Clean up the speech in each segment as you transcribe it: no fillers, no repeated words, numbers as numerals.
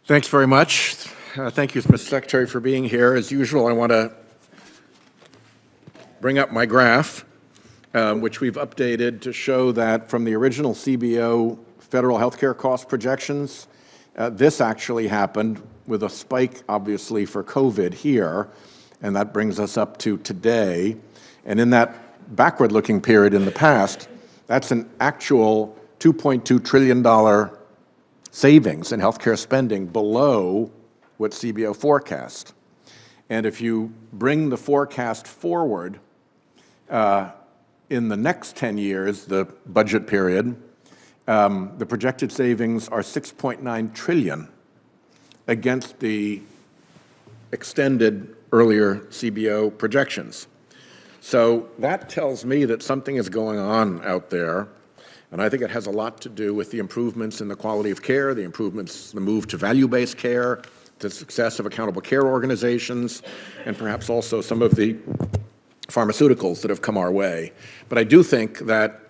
Thanks very much. Thank you, Mr. Secretary, for being here. As usual, I want to bring up my graph, which we've updated to show that from the original CBO federal healthcare cost projections, this actually happened with a spike, obviously, for COVID here, and that brings us up to today. And in that backward-looking period in the past, that's an actual $2.2 trillion savings in healthcare spending below what CBO forecast. And if you bring the forecast forward in the next 10 years, the budget period, the projected savings are $6.9 trillion against the extended earlier CBO projections. So that tells me that something is going on out there, and I think it has a lot to do with the improvements in the quality of care, the improvements, the move to value-based care, the success of accountable care organizations, and perhaps also some of the pharmaceuticals that have come our way. But I do think that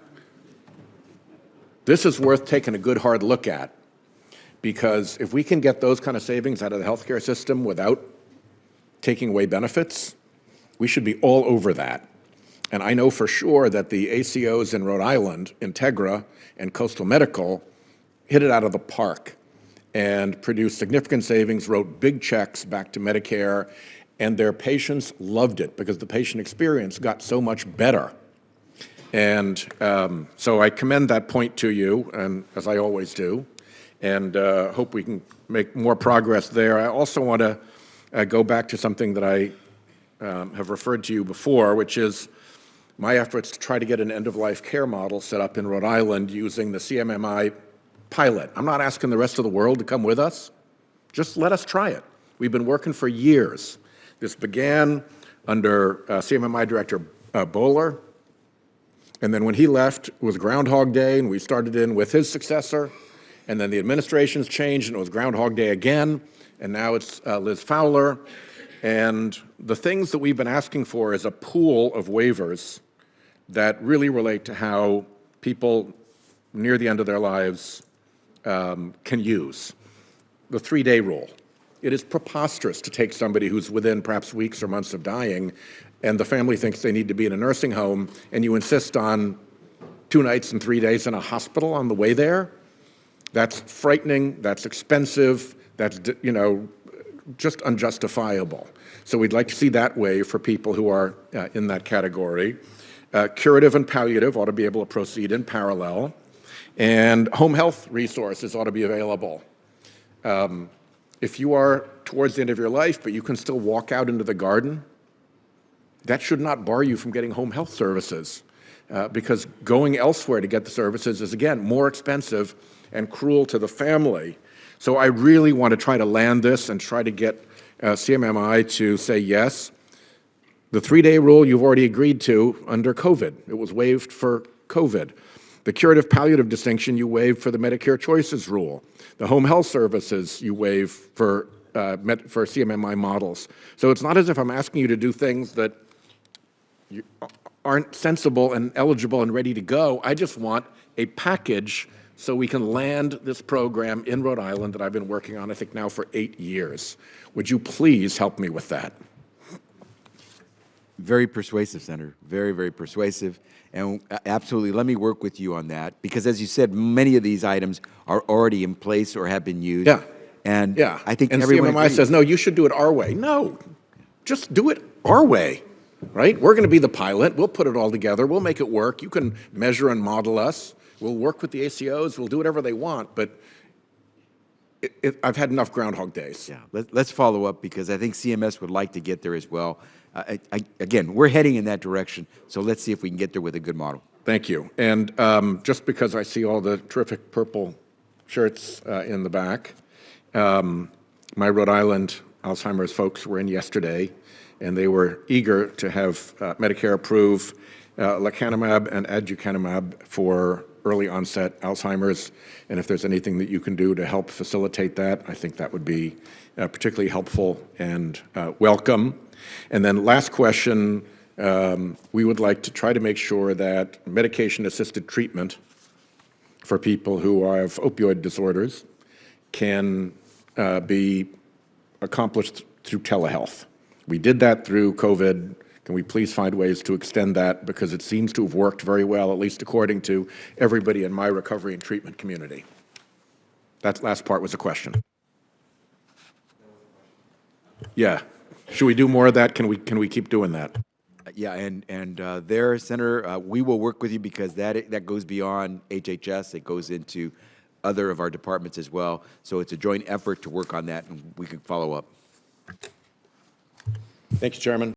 this is worth taking a good hard look at, because if we can get those kind of savings out of the healthcare system without taking away benefits, we should be all over that. And I know for sure that the ACOs in Rhode Island, Integra and Coastal Medical, hit it out of the park and produced significant savings, wrote big checks back to Medicare, and their patients loved it because the patient experience got so much better. And so I commend that point to you, and as I always do, and hope we can make more progress there. I also want to go back to something that I have referred to you before, which is my efforts to try to get an end-of-life care model set up in Rhode Island using the CMMI pilot. I'm not asking the rest of the world to come with us. Just let us try it. We've been working for years. This began under CMMI Director Bowler, and then when he left, it was Groundhog Day, and we started in with his successor, and then the administration's changed, and it was Groundhog Day again, and now it's Liz Fowler. And the things that we've been asking for is a pool of waivers that really relate to how people near the end of their lives can use. The 3-day rule. It is preposterous to take somebody who's within perhaps weeks or months of dying, and the family thinks they need to be in a nursing home, and you insist on 2 nights and 3 days in a hospital on the way there. That's frightening, that's expensive, that's, just unjustifiable. So we'd like to see that way for people who are in that category. Curative and palliative ought to be able to proceed in parallel. And home health resources ought to be available. If you are towards the end of your life, but you can still walk out into the garden, that should not bar you from getting home health services, because going elsewhere to get the services is, again, more expensive and cruel to the family. So I really want to try to land this and try to get CMMI to say yes. The 3-day rule you've already agreed to under COVID. It was waived for COVID. The curative palliative distinction you waived for the Medicare Choices rule. The home health services you waive for CMMI models. So it's not as if I'm asking you to do things that aren't sensible and eligible and ready to go. I just want a package so we can land this program in Rhode Island that I've been working on, I think now for 8 years. Would you please help me with that? Very persuasive, Senator. Very, very persuasive. And absolutely, let me work with you on that, because as you said, many of these items are already in place or have been used. Yeah. And yeah. I think and everyone CMMI agrees. says, no, you should do it our way. No, just do it our way, right? We're going to be the pilot. We'll put it all together. We'll make it work. You can measure and model us. We'll work with the ACOs. We'll do whatever they want. But I've had enough Groundhog Days. Yeah, let's follow up, because I think CMS would like to get there as well. Again, we're heading in that direction, so let's see if we can get there with a good model. Thank you. And just because I see all the terrific purple shirts in the back, my Rhode Island Alzheimer's folks were in yesterday, and they were eager to have Medicare approve lecanemab and aducanumab for early onset Alzheimer's. And if there's anything that you can do to help facilitate that, I think that would be particularly helpful and welcome. And then last question, we would like to try to make sure that medication-assisted treatment for people who have opioid disorders can be accomplished through telehealth. We did that through COVID. Can we please find ways to extend that? Because it seems to have worked very well, at least according to everybody in my recovery and treatment community. That last part was a question. Yeah. Should we do more of that? Can we keep doing that? Yeah, and there, Senator, we will work with you because that goes beyond HHS. It goes into other of our departments as well. So it's a joint effort to work on that, and we can follow up. Thank you, Chairman.